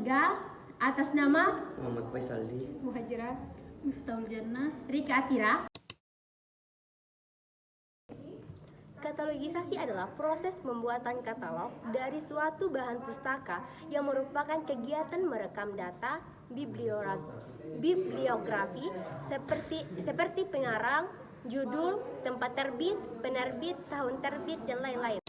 Ega, atas nama Muhammad Faisaldi, Muhajirah Miftahul Jannah, Rika Atira. Katalogisasi adalah proses pembuatan katalog dari suatu bahan pustaka yang merupakan kegiatan merekam data bibliografi seperti pengarang, judul, tempat terbit, penerbit, tahun terbit, dan lain-lain.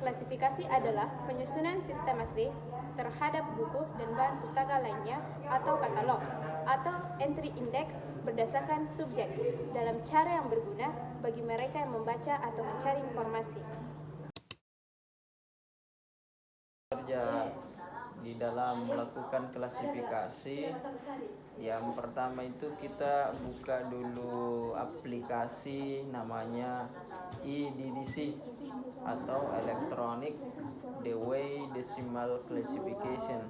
Klasifikasi adalah penyusunan sistematis terhadap buku dan bahan pustaka lainnya atau katalog, atau entry index berdasarkan subjek dalam cara yang berguna bagi mereka yang membaca atau mencari informasi. Kerja di dalam melakukan klasifikasi, yang pertama itu kita buka dulu aplikasi namanya EDDC atau Electronic Dewey Decimal Classification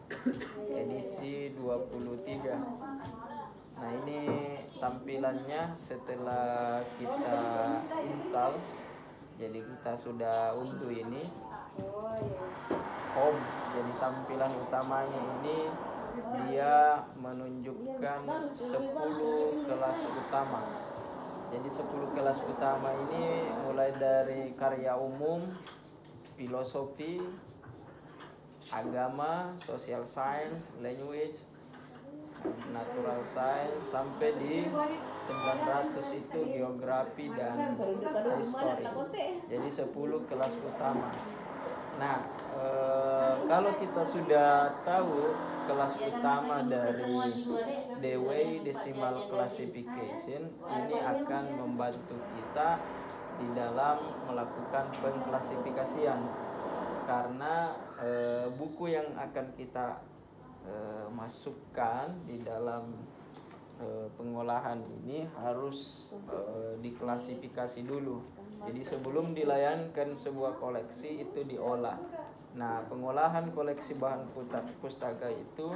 edisi 23. Nah, ini tampilannya setelah kita install. Jadi kita sudah unduh ini home. Jadi tampilan utamanya ini dia menunjukkan 10 kelas utama. Jadi 10 kelas utama ini mulai dari karya umum, filosofi, agama, social science, language, natural science, sampai di 900 itu geografi dan history. Jadi 10 kelas utama. Nah, kalau kita sudah tahu kelas utama dari Dewey Decimal Classification, ini akan membantu kita di dalam melakukan pengklasifikasian, karena buku yang akan kita masukkan di dalam pengolahan ini harus diklasifikasi dulu. Jadi sebelum dilayangkan sebuah koleksi itu diolah. Nah, pengolahan koleksi bahan pustaka itu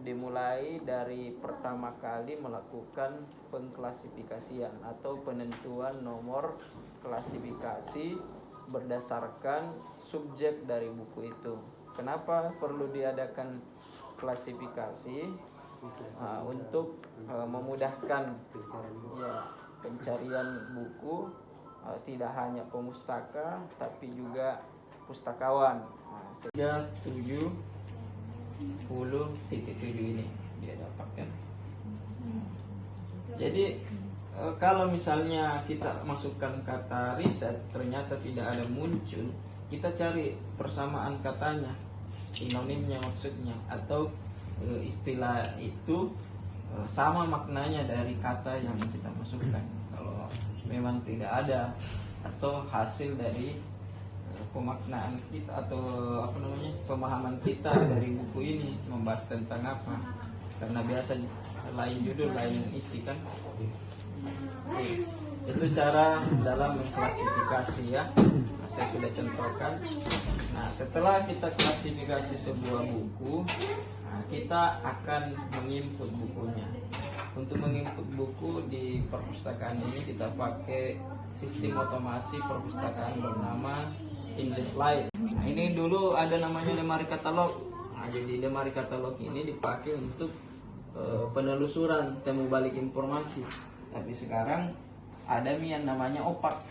dimulai dari pertama kali melakukan pengklasifikasian atau penentuan nomor klasifikasi berdasarkan subjek dari buku itu. Kenapa perlu diadakan klasifikasi? Untuk memudahkan pencarian buku, tidak hanya pemustaka tapi juga pustakawan. 370.7 ini dia dapatkan. Jadi kalau misalnya kita masukkan kata riset ternyata tidak ada muncul, kita cari persamaan katanya, sinonimnya maksudnya, atau istilah itu sama maknanya dari kata yang kita masukkan. Kalau memang tidak ada, atau hasil dari pemaknaan kita atau pemahaman kita dari buku ini membahas tentang apa, karena biasa lain judul lain isi kan. Itu cara dalam mengklasifikasi ya. Saya sudah contohkan. Nah, setelah kita klasifikasi sebuah buku, kita akan menginput bukunya. Untuk menginput buku di perpustakaan ini kita pakai sistem otomasi perpustakaan bernama English Live. Nah, ini dulu ada namanya lemari katalog. Nah, jadi lemari katalog ini dipakai untuk penelusuran temu balik informasi. Tapi sekarang ada yang namanya opak,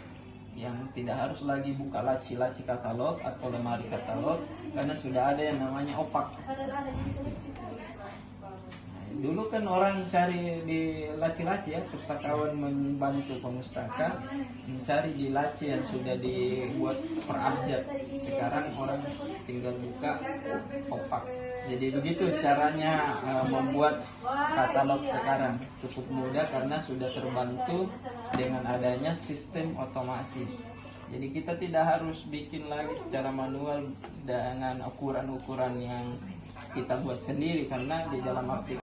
yang tidak harus lagi buka laci-laci katalog atau lemari katalog, karena sudah ada yang namanya opak. Dulu kan orang cari di laci-laci ya, pustakawan membantu pemustaka mencari di laci yang sudah dibuat per abjad. Sekarang orang tinggal buka opak. Jadi begitu caranya membuat katalog sekarang. Cukup mudah karena sudah terbantu dengan adanya sistem otomasi. Jadi kita tidak harus bikin lagi secara manual dengan ukuran-ukuran yang kita buat sendiri, karena di dalam aplikasi